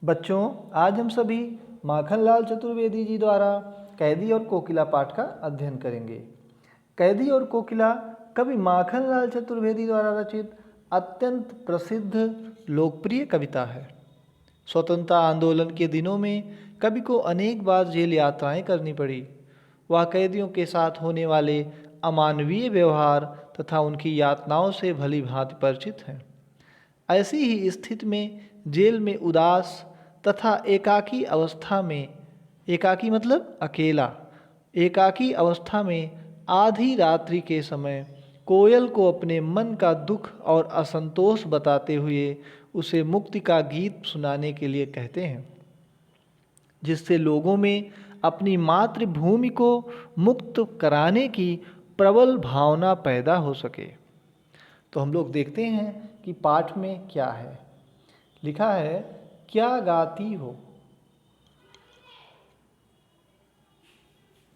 बच्चों, आज हम सभी माखनलाल चतुर्वेदी जी द्वारा कैदी और कोकिला पाठ का अध्ययन करेंगे। कैदी और कोकिला कवि माखनलाल चतुर्वेदी द्वारा रचित अत्यंत प्रसिद्ध लोकप्रिय कविता है। स्वतंत्रता आंदोलन के दिनों में कवि को अनेक बार जेल यात्राएं करनी पड़ी। वह कैदियों के साथ होने वाले अमानवीय व्यवहार तथा उनकी यातनाओं से भली भांति परिचित हैं। ऐसी ही स्थिति में जेल में उदास तथा एकाकी अवस्था में, एकाकी मतलब अकेला, एकाकी अवस्था में आधी रात्रि के समय कोयल को अपने मन का दुख और असंतोष बताते हुए उसे मुक्ति का गीत सुनाने के लिए कहते हैं, जिससे लोगों में अपनी मातृभूमि को मुक्त कराने की प्रबल भावना पैदा हो सके। तो हम लोग देखते हैं कि पाठ में क्या है। लिखा है, क्या गाती हो,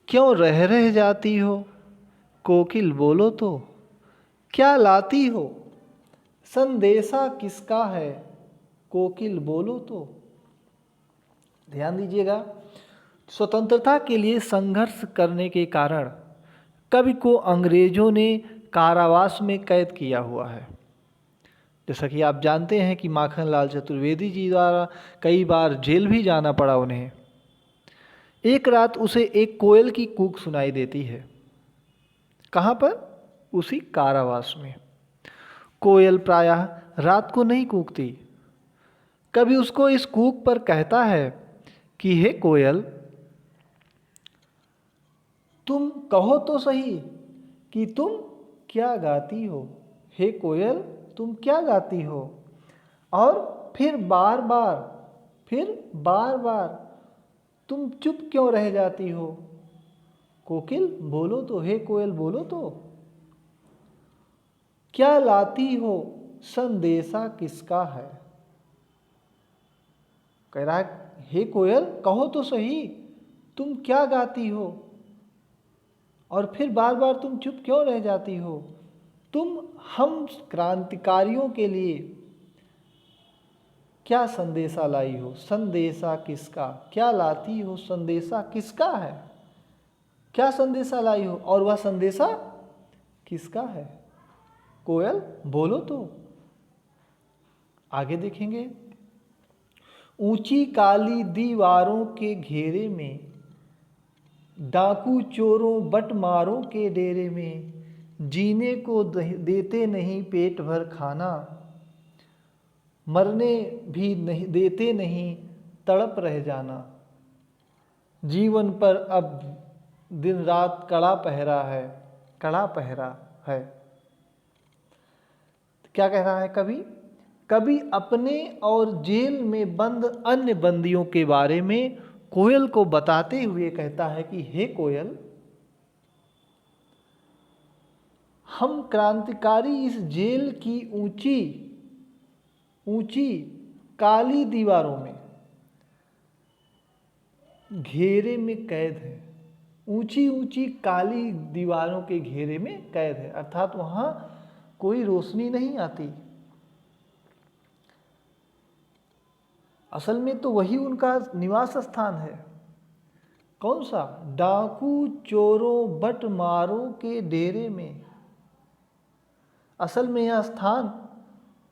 क्यों रह रह जाती हो, कोकिल बोलो तो, क्या लाती हो, संदेशा किसका है, कोकिल बोलो तो। ध्यान दीजिएगा, स्वतंत्रता के लिए संघर्ष करने के कारण कवि को अंग्रेजों ने कारावास में कैद किया हुआ है। जैसा कि आप जानते हैं कि माखनलाल चतुर्वेदी जी द्वारा कई बार जेल भी जाना पड़ा उन्हें। एक रात उसे एक कोयल की कूक सुनाई देती है। कहाँ पर? उसी कारावास में। कोयल प्रायः रात को नहीं कूकती। कभी उसको इस कूक पर कहता है कि हे कोयल, तुम कहो तो सही कि तुम क्या गाती हो। हे कोयल, तुम क्या गाती हो। और फिर बार बार तुम चुप क्यों रह जाती हो। कोकिल बोलो तो, हे कोयल बोलो तो, क्या लाती हो, संदेशा किसका है। कह रहा है, हे कोयल कहो तो सही तुम क्या गाती हो, और फिर बार बार तुम चुप क्यों रह जाती हो। तुम हम क्रांतिकारियों के लिए क्या संदेशा लाई हो, संदेशा किसका, क्या लाती हो, संदेशा किसका है, क्या संदेशा लाई हो और वह संदेशा किसका है। कोयल बोलो तो। आगे देखेंगे, ऊंची काली दीवारों के घेरे में, डाकू चोरों बटमारों के डेरे में, जीने को देते नहीं पेट भर खाना, मरने भी नहीं देते नहीं तड़प रह जाना, जीवन पर अब दिन रात कड़ा पहरा है, कड़ा पहरा है। क्या कह रहा है कवि? कवि अपने और जेल में बंद अन्य बंदियों के बारे में कोयल को बताते हुए कहता है कि हे कोयल, हम क्रांतिकारी इस जेल की ऊंची ऊंची काली दीवारों में घेरे में कैद है। ऊंची ऊंची काली दीवारों के घेरे में कैद है, अर्थात वहां कोई रोशनी नहीं आती। असल में तो वही उनका निवास स्थान है। कौन सा? डाकू चोरों बटमारों के डेरे में। असल में यह स्थान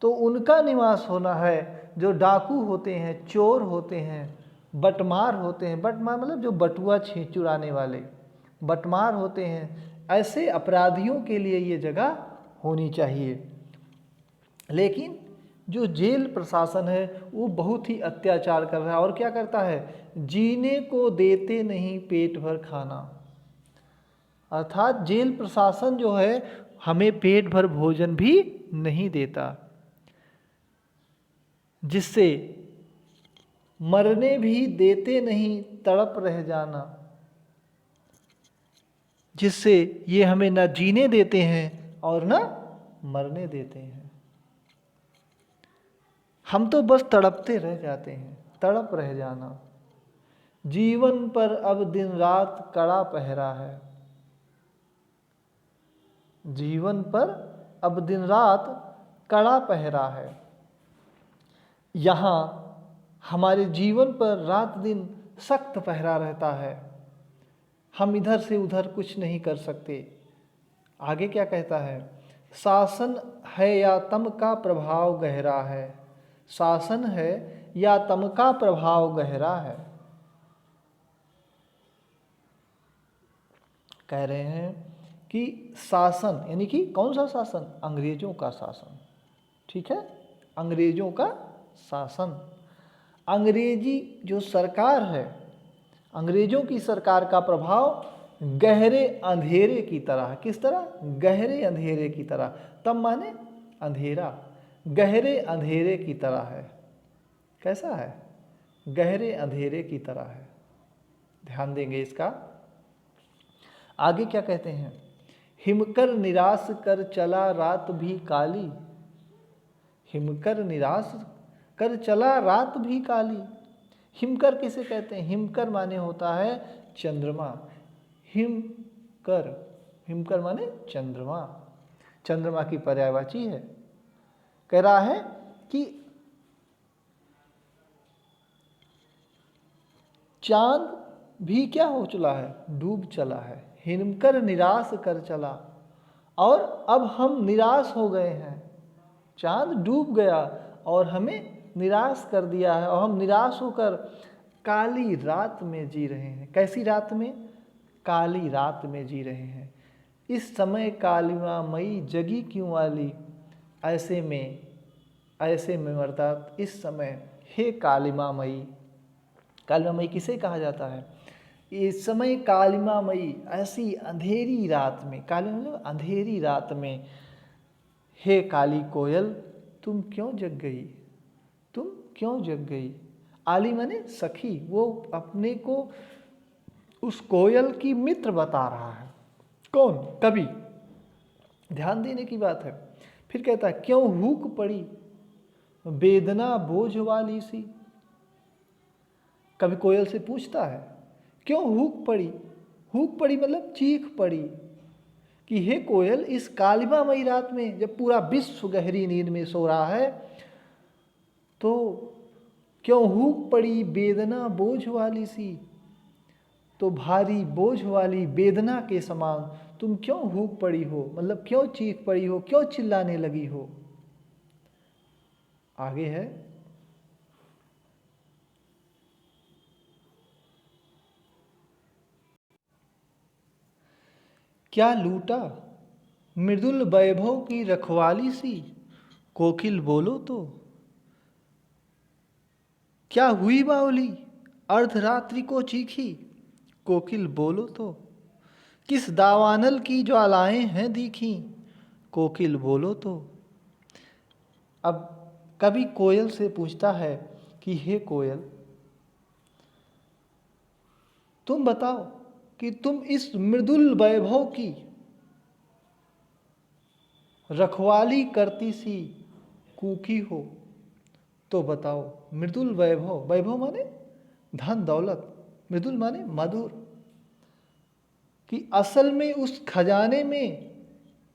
तो उनका निवास होना है जो डाकू होते हैं, चोर होते हैं, बटमार होते हैं। बटमार मतलब जो बटुआ चुराने वाले, बटमार होते हैं। ऐसे अपराधियों के लिए ये जगह होनी चाहिए। लेकिन जो जेल प्रशासन है वो बहुत ही अत्याचार कर रहा है और क्या करता है? जीने को देते नहीं पेट भर खाना। अर्थात जेल प्रशासन जो है हमें पेट भर भोजन भी नहीं देता, जिससे मरने भी देते नहीं तड़प रह जाना, जिससे ये हमें न जीने देते हैं और न मरने देते हैं। हम तो बस तड़पते रह जाते हैं, तड़प रह जाना। जीवन पर अब दिन रात कड़ा पहरा है। जीवन पर अब दिन रात कड़ा पहरा है। यहाँ हमारे जीवन पर रात दिन सख्त पहरा रहता है। हम इधर से उधर कुछ नहीं कर सकते। आगे क्या कहता है? शासन है या तम का प्रभाव गहरा है। शासन है या तम का प्रभाव गहरा है। कह रहे हैं कि शासन यानी कि कौन सा शासन? अंग्रेजों का शासन। ठीक है, अंग्रेजों का शासन। अंग्रेजी जो सरकार है, अंग्रेजों की सरकार का प्रभाव गहरे अंधेरे की तरह। किस तरह? गहरे अंधेरे की तरह। तम माने अंधेरा, गहरे अंधेरे की तरह है। कैसा है? गहरे अंधेरे की तरह है। ध्यान देंगे इसका। आगे क्या कहते हैं? हिमकर निराश कर चला रात भी काली। हिमकर निराश कर चला रात भी काली। हिमकर किसे कहते हैं? हिमकर माने होता है चंद्रमा। हिमकर, हिमकर माने चंद्रमा, चंद्रमा की पर्यायवाची है। कह रहा है कि चांद भी क्या हो चला है? डूब चला है। हिमकर निराश कर चला, और अब हम निराश हो गए हैं। चांद डूब गया और हमें निराश कर दिया है, और हम निराश होकर काली रात में जी रहे हैं। कैसी रात में? काली रात में जी रहे हैं। इस समय कालिमा मई जगी क्यों वाली। ऐसे में अर्थात इस समय हे कालिमा मई। कालिमा मई किसे कहा जाता है? इस समय कालिमा मई, ऐसी अंधेरी रात में, कालिमा मतलब अंधेरी रात में, हे काली कोयल तुम क्यों जग गई, तुम क्यों जग गई। आली माने सखी, वो अपने को उस कोयल की मित्र बता रहा है। कौन? कवि। ध्यान देने की बात है। फिर कहता है क्यों हुक पड़ी वेदना बोझ वाली सी। कवि कोयल से पूछता है क्यों हुक पड़ी। हुक पड़ी मतलब चीख पड़ी कि हे कोयल, इस कालिमामयी रात में जब पूरा विश्व गहरी नींद में सो रहा है, तो क्यों हुक पड़ी वेदना बोझ वाली सी। तो भारी बोझ वाली वेदना के समान तुम क्यों हुक पड़ी हो, मतलब क्यों चीख पड़ी हो, क्यों चिल्लाने लगी हो। आगे है क्या लूटा मृदुल वैभव की रखवाली सी, कोकिल बोलो तो। क्या हुई बावली अर्धरात्रि को चीखी, कोकिल बोलो तो। किस दावानल की ज्वालाएं हैं दिखी, कोकिल बोलो तो। अब कवि कोयल से पूछता है कि हे कोयल, तुम बताओ कि तुम इस मृदुल वैभव की रखवाली करती सी कूकी हो, तो बताओ। मृदुल वैभव, वैभव माने धन दौलत, मृदुल माने मधुर, कि असल में उस खजाने में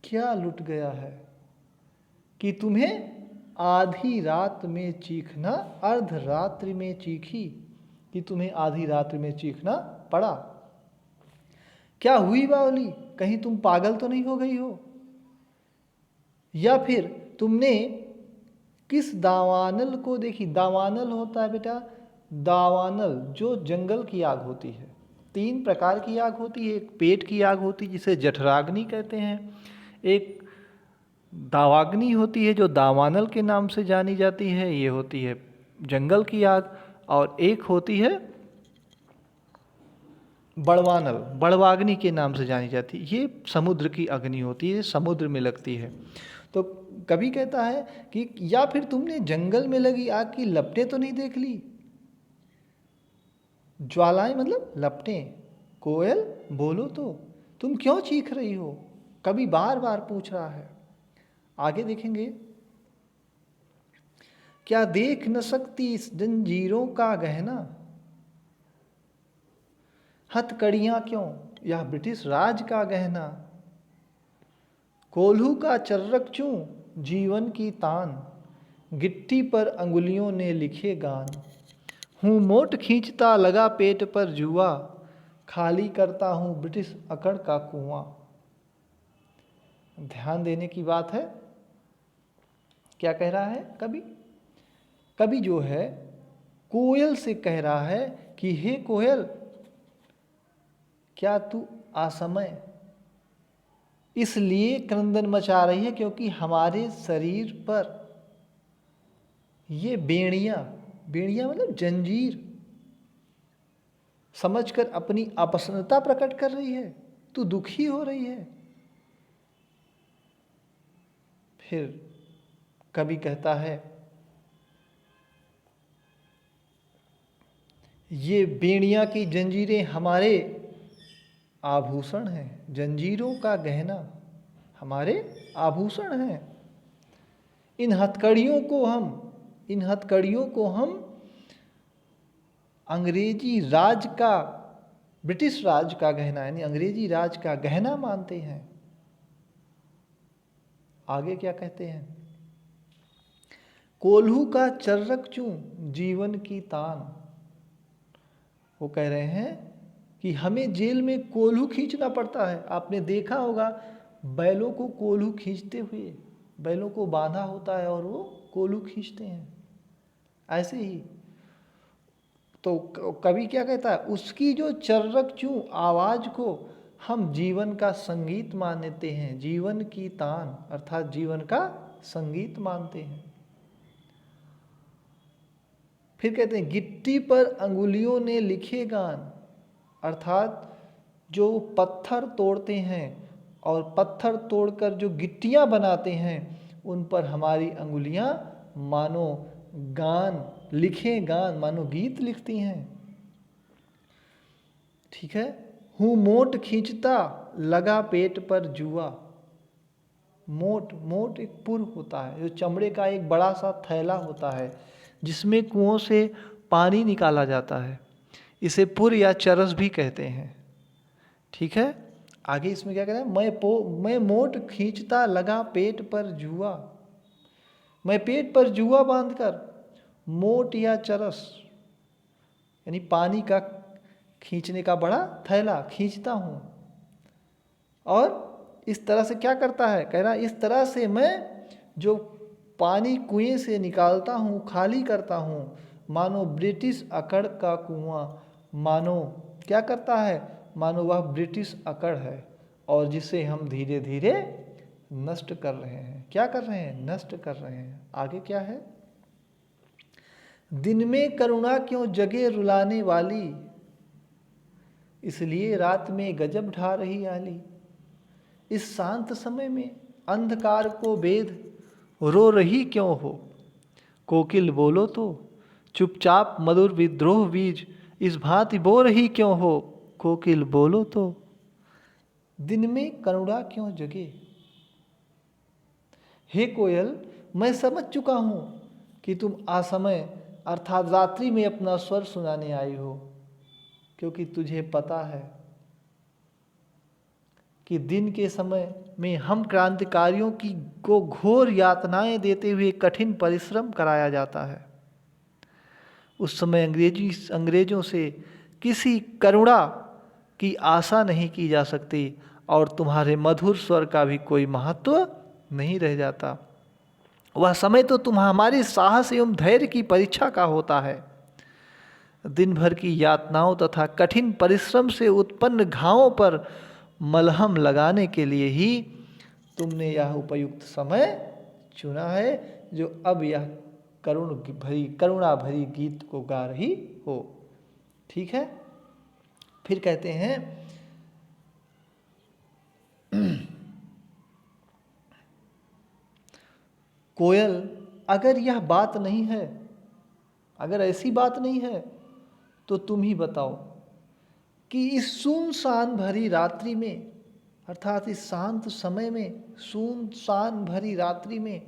क्या लुट गया है कि तुम्हें आधी रात में चीखना, अर्धरात्रि में चीखी, कि तुम्हें आधी रात्रि में चीखना पड़ा। क्या हुई बावली, कहीं तुम पागल तो नहीं हो गई हो, या फिर तुमने किस दावानल को देखी। दावानल होता है बेटा, दावानल जो जंगल की आग होती है। 3 प्रकार की आग होती है। एक पेट की आग होती है जिसे जठराग्नि कहते हैं, एक दावाग्नि होती है जो दावानल के नाम से जानी जाती है, ये होती है जंगल की आग, और एक होती है बड़वानल, बड़वाग्नि के नाम से जानी जाती है। ये समुद्र की अग्नि होती है, समुद्र में लगती है। तो कवि कहता है कि या फिर तुमने जंगल में लगी आग की लपटें तो नहीं देख ली। ज्वालाएं मतलब लपटें। कोयल बोलो तो, तुम क्यों चीख रही हो, कवि बार बार पूछ रहा है। आगे देखेंगे, क्या देख न सकती इस जंजीरों का गहना, हथकड़ियां क्यों यह ब्रिटिश राज का गहना। कोल्हू का चर्रक चूं जीवन की तान, गिट्टी पर अंगुलियों ने लिखे गान। हूँ मोट खींचता लगा पेट पर जुआ, खाली करता हूँ ब्रिटिश अकड़ का कुआं। ध्यान देने की बात है। क्या कह रहा है कवि? कवि जो है कोयल से कह रहा है कि हे कोयल, क्या तू असमय इसलिए क्रंदन मचा रही है क्योंकि हमारे शरीर पर ये बेड़ियां, बेड़ियां मतलब जंजीर समझकर अपनी अप्रसन्नता प्रकट कर रही है, तू दुखी हो रही है। फिर कवि कहता है ये बेड़ियां की जंजीरें हमारे आभूषण हैं, जंजीरों का गहना हमारे आभूषण हैं। इन हथकड़ियों को हम अंग्रेजी राज का, ब्रिटिश राज का गहना यानी अंग्रेजी राज का गहना मानते हैं। आगे क्या कहते हैं? कोल्हू का चर्रक चूं जीवन की तान। वो कह रहे हैं कि हमें जेल में कोल्हू खींचना पड़ता है। आपने देखा होगा बैलों को कोल्हू खींचते हुए, बैलों को बांधा होता है और वो कोल्हू खींचते हैं। ऐसे ही तो कवि क्या कहता है, उसकी जो चर्रक चूं आवाज को हम जीवन का संगीत मानते हैं, जीवन की तान अर्थात जीवन का संगीत मानते हैं। फिर कहते हैं गिट्टी पर अंगुलियों ने लिखे गान, अर्थात जो पत्थर तोड़ते हैं और पत्थर तोड़कर जो गिट्टियां बनाते हैं उन पर हमारी अंगुलियां मानो गान, लिखे गान मानो गीत लिखती हैं। ठीक है। हूँ मोट खींचता लगा पेट पर जुआ। मोट एक पुर होता है, जो चमड़े का एक बड़ा सा थैला होता है जिसमें कुओं से पानी निकाला जाता है। इसे पुर या चरस भी कहते हैं। ठीक है। आगे इसमें क्या कहते हैं, मैं मोट खींचता लगा पेट पर जुआ। मैं पेट पर जुआ बांधकर मोट या चरस यानी पानी का खींचने का बड़ा थैला खींचता हूँ। और इस तरह से क्या करता है, कह रहा इस तरह से मैं जो पानी कुएं से निकालता हूँ, खाली करता हूँ, मानो ब्रिटिश अकड़ का कुआं। मानो क्या करता है, मानो वह ब्रिटिश अकड़ है और जिसे हम धीरे धीरे नष्ट कर रहे हैं। क्या कर रहे हैं, नष्ट कर रहे हैं। आगे क्या है, दिन में करुणा क्यों जगे रुलाने वाली, इसलिए रात में गजब ढा रही आली। इस शांत समय में अंधकार को बेद रो रही क्यों हो, कोकिल बोलो तो चुपचाप मधुर विद्रोह बीज इस भांति बो रही क्यों हो, कोकिल बोलो तो। दिन में करुणा क्यों जगे, हे कोयल मैं समझ चुका हूं कि तुम असमय अर्थात रात्रि में अपना स्वर सुनाने आई हो, क्योंकि तुझे पता है कि दिन के समय में हम क्रांतिकारियों की को घोर यातनाएं देते हुए कठिन परिश्रम कराया जाता है। उस समय अंग्रेजों से किसी करुणा की आशा नहीं की जा सकती और तुम्हारे मधुर स्वर का भी कोई महत्व नहीं रह जाता। वह समय तो हमारे साहस एवं धैर्य की परीक्षा का होता है। दिन भर की यातनाओं तथा कठिन परिश्रम से उत्पन्न घावों पर मलहम लगाने के लिए ही तुमने यह उपयुक्त समय चुना है, जो अब यह करुणा भरी गीत को गा रही हो। ठीक है। फिर कहते हैं कोयल अगर यह बात नहीं है, अगर ऐसी बात नहीं है तो तुम ही बताओ कि इस सुनसान भरी रात्रि में अर्थात इस शांत समय में, सुनसान भरी रात्रि में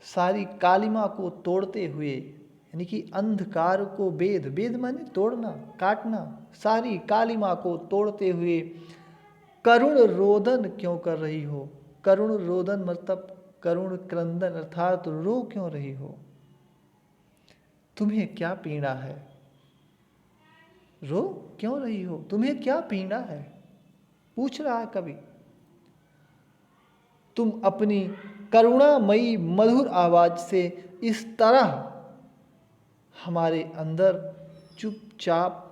सारी कालिमा को तोड़ते हुए यानी कि अंधकार को बेद माने तोड़ना, काटना, सारी कालिमा को तोड़ते हुए करुण रोदन क्यों कर रही हो। करुण रोदन मतलब करुण क्रंदन अर्थात रो क्यों रही हो। तुम्हें क्या पीड़ा है? रो क्यों रही हो? तुम्हें क्या पीड़ा है? पूछ रहा है कवि। तुम अपनी करुणामयी मधुर आवाज से इस तरह हमारे अंदर चुपचाप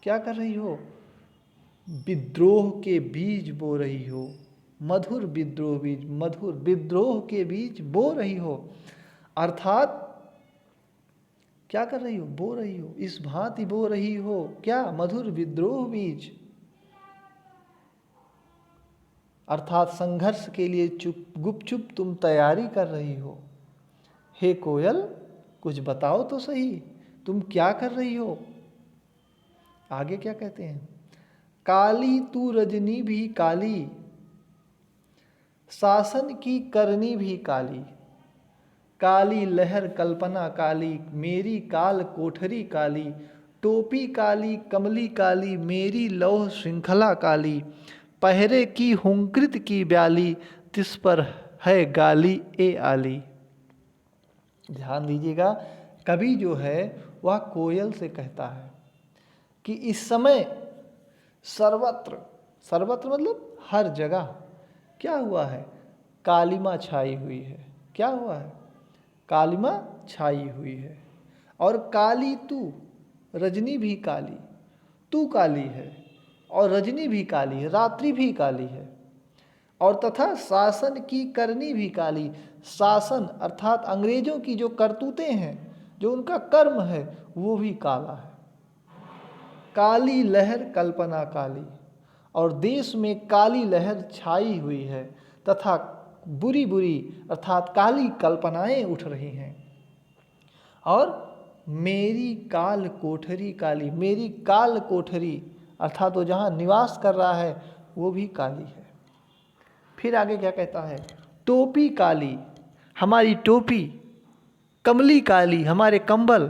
क्या कर रही हो? विद्रोह के बीज बो रही हो। मधुर विद्रोह के बीज बो रही हो। अर्थात क्या कर रही हो? बो रही हो। इस भांति बो रही हो क्या? मधुर विद्रोह बीज। अर्थात संघर्ष के लिए गुपचुप तुम तैयारी कर रही हो। हे कोयल, कुछ बताओ तो सही, तुम क्या कर रही हो? आगे क्या कहते हैं? काली तू रजनी भी काली, शासन की करनी भी काली। काली लहर कल्पना काली, मेरी काल कोठरी काली। टोपी काली, कमली काली, मेरी लौह श्रृंखला काली। पहरे की हुंकृत की ब्याली, तिस पर है गाली ए आली। ध्यान दीजिएगा, कवि जो है वह कोयल से कहता है कि इस समय सर्वत्र, सर्वत्र मतलब हर जगह क्या हुआ है? कालिमा छाई हुई है। क्या हुआ है? कालिमा छाई हुई है। और काली तू, रजनी भी काली, तू काली है और रजनी भी काली है, रात्रि भी काली है। और तथा शासन की करनी भी काली। शासन अर्थात अंग्रेजों की जो करतूतें हैं, जो उनका कर्म है, वो भी काला है। काली लहर कल्पना काली, और देश में काली लहर छाई हुई है तथा बुरी बुरी अर्थात काली कल्पनाएं उठ रही हैं। और मेरी काल कोठरी काली, मेरी काल कोठरी अर्थात वो जहाँ निवास कर रहा है वो भी काली है। फिर आगे क्या कहता है? टोपी काली, हमारी टोपी। कमली काली, हमारे कंबल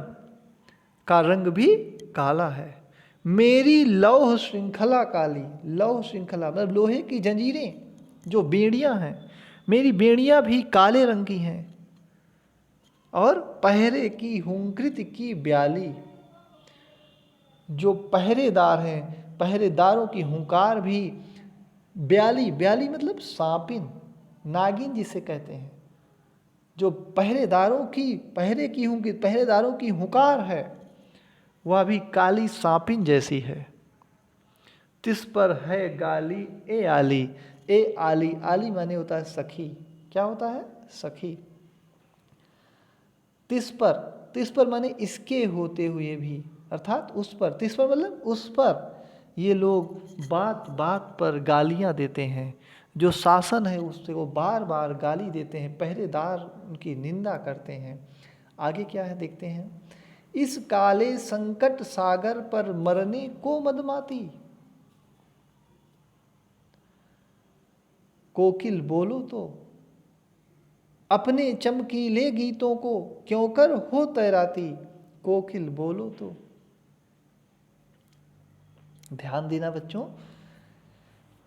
का रंग भी काला है। मेरी लौह श्रृंखला काली, लौह श्रृंखला मतलब लोहे की जंजीरें, जो बेड़ियां हैं, मेरी बेड़ियां भी काले रंग की हैं। और पहरे की हुंकृत की ब्याली, जो पहरेदार हैं, पहरेदारों की हुंकार भी ब्याली, ब्याली मतलब सांपिन, नागिन जिसे कहते हैं। जो पहरेदारों की पहरेदारों की हुंकार है वह भी काली सांपिन जैसी है। तिस पर है गाली ए आली, ए आली, आली माने होता है सखी। क्या होता है? सखी। तिस पर माने इसके होते हुए भी, अर्थात उस पर, तिस पर मतलब उस पर ये लोग बात बात पर गालियां देते हैं। जो शासन है उससे वो बार बार गाली देते हैं, पहरेदार उनकी निंदा करते हैं। आगे क्या है देखते हैं। इस काले संकट सागर पर मरने को मदमाती, कोकिल बोलो तो अपने चमकीले गीतों को क्यों कर हो तैराती। कोकिल बोलो तो। ध्यान देना बच्चों,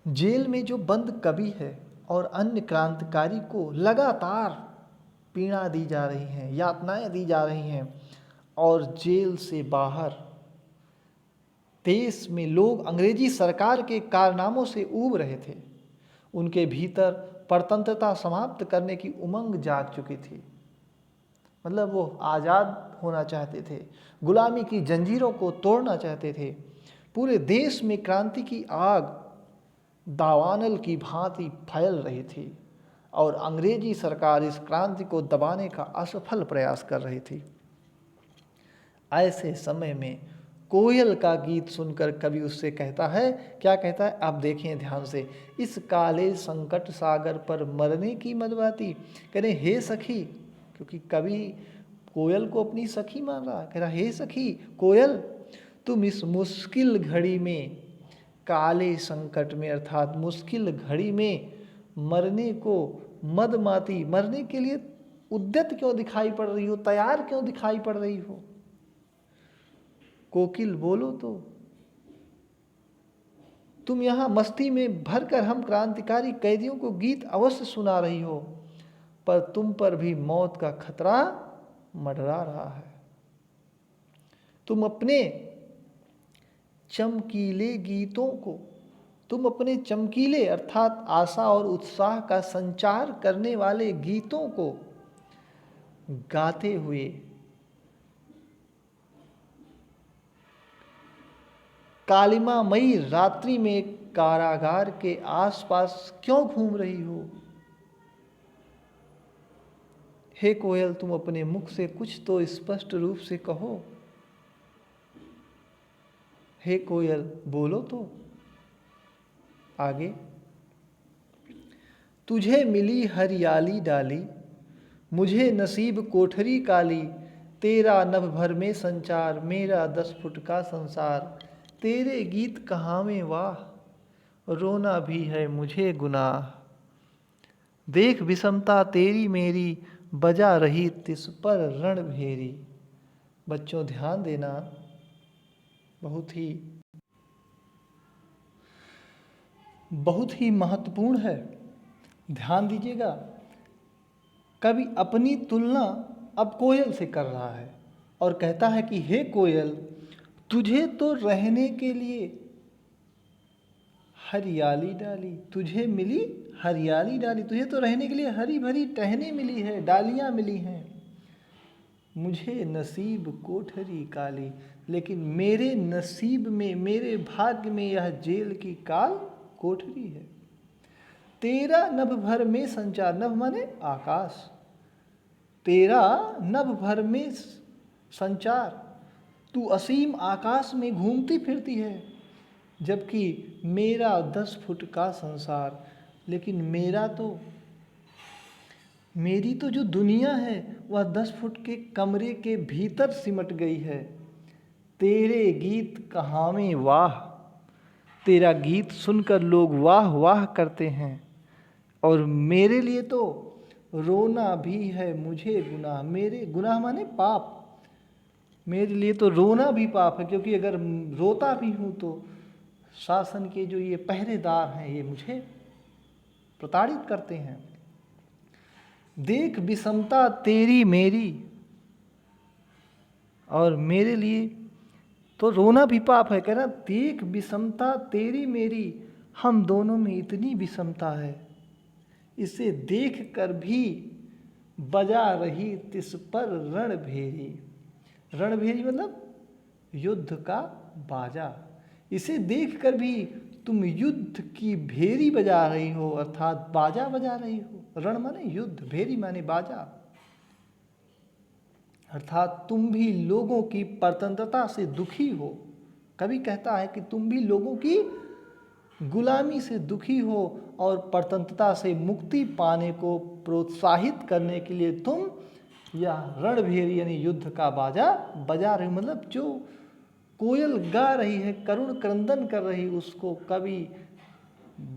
जेल में जो बंद कवि है और अन्य क्रांतिकारी को लगातार पीड़ा दी जा रही हैं, यातनाएं दी जा रही हैं, और जेल से बाहर देश में लोग अंग्रेजी सरकार के कारनामों से ऊब रहे थे। उनके भीतर परतंत्रता समाप्त करने की उमंग जाग चुकी थी। मतलब वो आज़ाद होना चाहते थे, गुलामी की जंजीरों को तोड़ना चाहते थे। पूरे देश में क्रांति की आग दावानल की भांति फैल रही थी और अंग्रेजी सरकार इस क्रांति को दबाने का असफल प्रयास कर रही थी। ऐसे समय में कोयल का गीत सुनकर कवि उससे कहता है, क्या कहता है आप देखें ध्यान से। इस काले संकट सागर पर मरने की मदवाती, कह रहे हे सखी, क्योंकि कवि कोयल को अपनी सखी मान रहा है। कह रहा हे सखी कोयल, तुम इस मुश्किल घड़ी में, काले संकट में अर्थात मुश्किल घड़ी में मरने को मदमाती, मरने के लिए उद्यत क्यों दिखाई पड़ रही हो, तैयार क्यों दिखाई पड़ रही हो। कोकिल बोलो तो, तुम यहाँ मस्ती में भरकर हम क्रांतिकारी कैदियों को गीत अवश्य सुना रही हो, पर तुम पर भी मौत का खतरा मंडरा रहा है। तुम अपने चमकीले अर्थात आशा और उत्साह का संचार करने वाले गीतों को गाते हुए कालिमामयी रात्रि में कारागार के आसपास क्यों घूम रही हो? हे कोयल, तुम अपने मुख से कुछ तो स्पष्ट रूप से कहो। हे कोयल, बोलो तो। आगे, तुझे मिली हरियाली डाली, मुझे नसीब कोठरी काली, तेरा नभ भर में संचार, मेरा 10 फुट का संसार। तेरे गीत कहाँ में वाह, रोना भी है मुझे गुनाह। देख विषमता तेरी मेरी, बजा रही तिस पर रणभेरी। बच्चों ध्यान देना, बहुत ही महत्वपूर्ण है। ध्यान दीजिएगा, कवि अपनी तुलना अब कोयल से कर रहा है और कहता है कि हे कोयल, तुझे तो रहने के लिए हरियाली डाली, तुझे मिली हरियाली डाली, तुझे तो रहने के लिए हरी भरी टहनी मिली है, डालियाँ मिली हैं। मुझे नसीब कोठरी काली, लेकिन मेरे नसीब में, मेरे भाग्य में यह जेल की काल कोठरी है। तेरा नभ भर में संचार, नभ माने आकाश, तेरा नभ भर में संचार, तू असीम आकाश में घूमती फिरती है, जबकि मेरा 10 फुट का संसार। लेकिन मेरी तो जो दुनिया है वह 10 फुट के कमरे के भीतर सिमट गई है। तेरे गीत कहाँ में वाह, तेरा गीत सुनकर लोग वाह वाह करते हैं, और मेरे लिए तो रोना भी है मुझे गुनाह। मेरे गुनाह माने पाप, मेरे लिए तो रोना भी पाप है, क्योंकि अगर रोता भी हूँ तो शासन के जो ये पहरेदार हैं ये मुझे प्रताड़ित करते हैं। देख विषमता तेरी मेरी, और मेरे लिए तो रोना भी पाप है। कह रहा देख विषमता तेरी मेरी, हम दोनों में इतनी विषमता है, इसे देख कर भी बजा रही तिस पर रणभेरी। रणभेरी मतलब युद्ध का बाजा। इसे देखकर भी तुम युद्ध की भेरी बजा रही हो, अर्थात बाजा बजा रही हो। रण माने युद्ध, भेरी माने बाजा, अर्थात तुम भी लोगों की परतंत्रता से दुखी हो। कवि कहता है कि तुम भी लोगों की गुलामी से दुखी हो और परतंत्रता से मुक्ति पाने को प्रोत्साहित करने के लिए तुम यह रणभेरी यानी युद्ध का बाजा बजा रहे हो। मतलब जो कोयल गा रही है, करुण क्रंदन कर रही, उसको कवि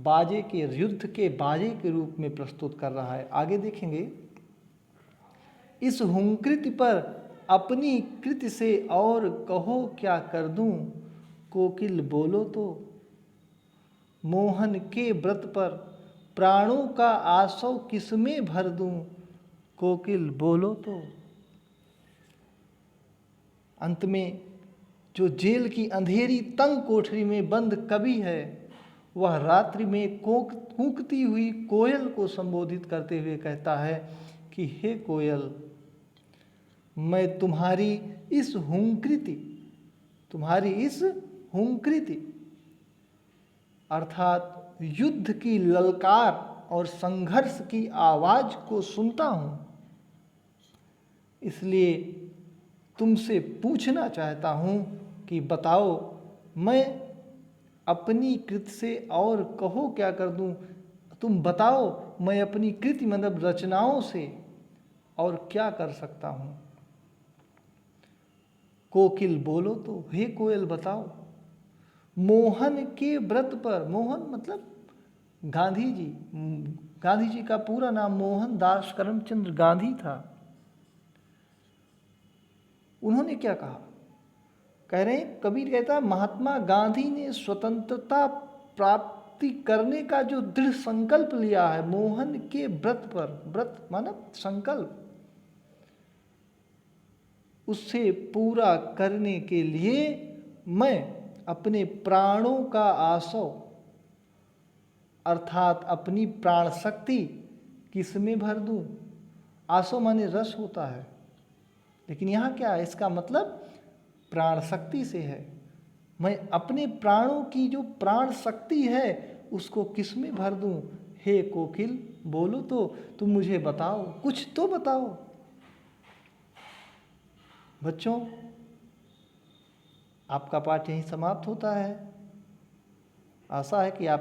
बाजे के, युद्ध के बाजे के रूप में प्रस्तुत कर रहा है। आगे देखेंगे, इस हुंकृति पर अपनी कृति से और कहो क्या कर दूं, कोकिल बोलो तो। मोहन के व्रत पर प्राणों का आसव किसमें भर दूं, कोकिल बोलो तो। अंत में जो जेल की अंधेरी तंग कोठरी में बंद कवि है, वह रात्रि में कूकती हुई कोयल को संबोधित करते हुए कहता है कि हे कोयल, मैं तुम्हारी इस हुंकृति अर्थात युद्ध की ललकार और संघर्ष की आवाज़ को सुनता हूँ, इसलिए तुमसे पूछना चाहता हूँ कि बताओ, मैं अपनी कृति से और कहो क्या कर दूँ। तुम बताओ, मैं अपनी कृति मतलब रचनाओं से और क्या कर सकता हूँ। कोकिल बोलो तो, हे कोयल बताओ। मोहन के व्रत पर, मोहन मतलब गांधी जी का पूरा नाम मोहनदास करमचंद गांधी था। उन्होंने क्या कहा, कह रहे हैं, कबीर कहता, महात्मा गांधी ने स्वतंत्रता प्राप्ति करने का जो दृढ़ संकल्प लिया है मोहन के व्रत पर, व्रत मानव संकल्प, उसे पूरा करने के लिए मैं अपने प्राणों का आसव अर्थात अपनी प्राण शक्ति किसमें भर दूं। आसव माने रस होता है, लेकिन यहाँ क्या है, इसका मतलब प्राण शक्ति से है। मैं अपने प्राणों की जो प्राण शक्ति है उसको किस में भर दूं। हे कोकिल बोलो तो, तुम मुझे बताओ, कुछ तो बताओ। बच्चों, आपका पाठ यहीं समाप्त होता है। आशा है कि आप